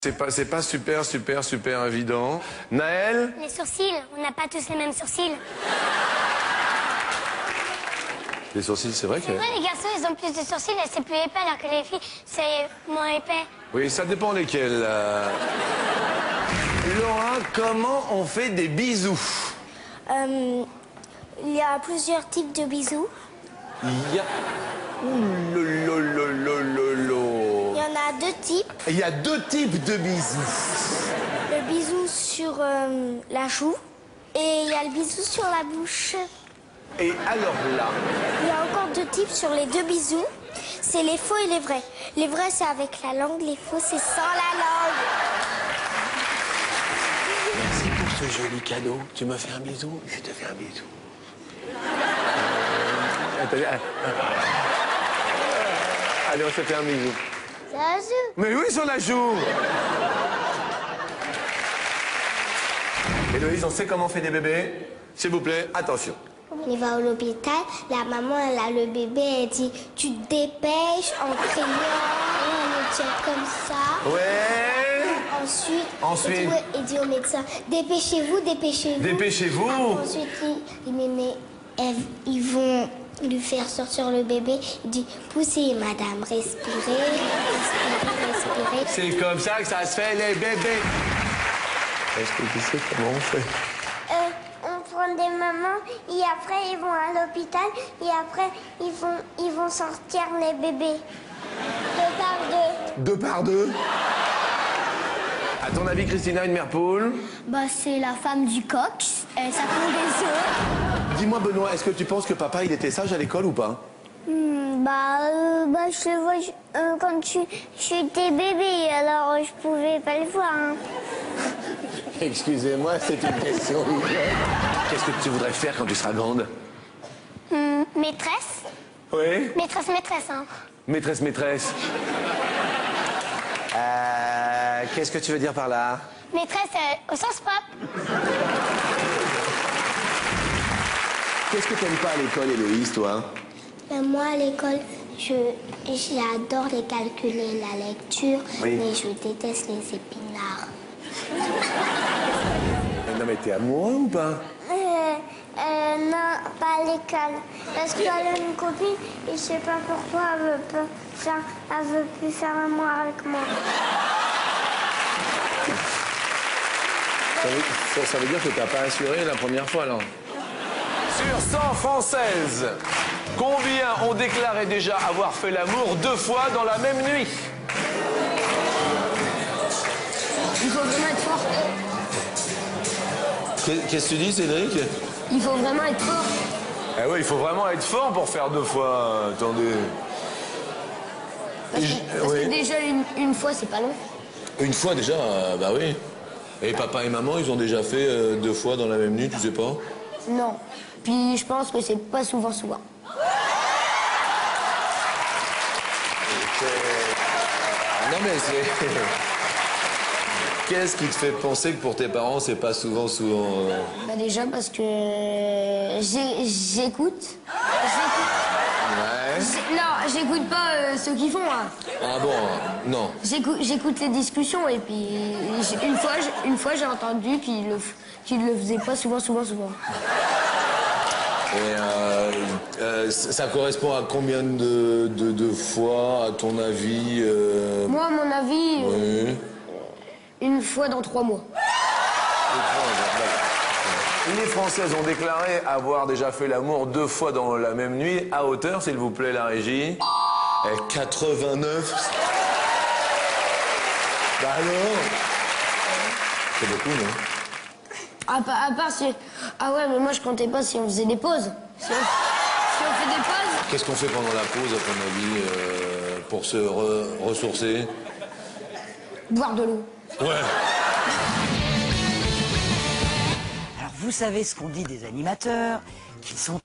C'est pas super évident. Naël? Les sourcils, on n'a pas tous les mêmes sourcils. Les sourcils, c'est vrai que... C'est vrai, les garçons, ils ont plus de sourcils et c'est plus épais, alors que les filles, c'est moins épais. Oui, ça dépend lesquels. Laura, comment on fait des bisous? Il y a plusieurs types de bisous. Il y a... Ouh, Il y en a deux types. Il y a deux types de bisous. Le bisou sur la joue et il y a le bisou sur la bouche. Et alors là... Il y a encore deux types sur les deux bisous. C'est les faux et les vrais. Les vrais, c'est avec la langue. Les faux, c'est sans la langue. Merci pour ce joli cadeau. Tu me fais un bisou? Je te fais un bisou. Allez, on se fait un bisou. C'est la joue. Mais oui, sur la joue. Héloïse, on sait comment on fait des bébés? S'il vous plaît, attention. Il va à l'hôpital, la maman, elle a le bébé, elle dit « Tu te dépêches en criant, on le tient comme ça. » Ouais. Ensuite. Il dit au médecin « Dépêchez-vous, dépêchez-vous. » Dépêchez-vous. Ensuite, ils vont lui faire sortir le bébé. Il dit « Poussez, madame, respirez, respirez. » C'est comme ça que ça se fait, les bébés. Est-ce que tu sais comment on fait? On prend des mamans et après ils vont à l'hôpital et après ils vont sortir les bébés. Deux par deux. Deux par deux. À ton avis, Christina, une mère poule? Bah c'est la femme du coq, ça pond des œufs. Dis-moi, Benoît, est-ce que tu penses que papa, il était sage à l'école ou pas? Je le vois quand j'étais bébé, alors je pouvais pas le voir. Hein. Excusez-moi, c'est une question. Qu'est-ce que tu voudrais faire quand tu seras grande? Maîtresse. Oui. Maîtresse, hein. Maîtresse. Qu'est-ce que tu veux dire par là? Maîtresse au sens propre. Qu'est-ce que t'aimes pas à l'école, Héloïse, toi? Moi, à l'école, j'adore les calculs et la lecture, oui. Mais je déteste les épinards. Non, mais t'es amoureux ou pas? Non, pas à l'école. Parce qu'elle a une copine et je sais pas pourquoi elle veut plus faire l'amour avec moi. Ça veut dire que t'as pas assuré la première fois, alors? Sur 100 Françaises, combien ont déclaré déjà avoir fait l'amour 2 fois dans la même nuit? Il faut vraiment être fort. Qu'est-ce que tu dis, Cédric? Il faut vraiment être fort. Eh oui, il faut vraiment être fort pour faire 2 fois. Attendez. Parce que déjà, une fois, c'est pas long. Une fois déjà, bah oui. Et papa et maman, ils ont déjà fait 2 fois dans la même nuit, tu sais pas? Non. Puis je pense que c'est pas souvent. Non mais c'est... Qu'est-ce qui te fait penser que pour tes parents, c'est pas souvent? Bah déjà parce que j'écoute. Ouais. Non, j'écoute pas ce qu'ils font. Hein. Ah bon? Non. J'écoute les discussions et puis une fois j'ai entendu qu'ils le faisaient pas souvent. Et ça correspond à combien de fois, à ton avis? Moi, à mon avis, Oui. une fois dans 3 mois. Les Françaises ont déclaré avoir déjà fait l'amour 2 fois dans la même nuit. À hauteur, s'il vous plaît, la régie. Et 89. Bah alors? C'est beaucoup, non? À part si... Ah ouais, mais moi je comptais pas si on faisait des pauses. Si on fait des pauses... Qu'est-ce qu'on fait pendant la pause, à ton avis, pour se ressourcer? Boire de l'eau. Ouais. Alors vous savez ce qu'on dit des animateurs, qu'ils sont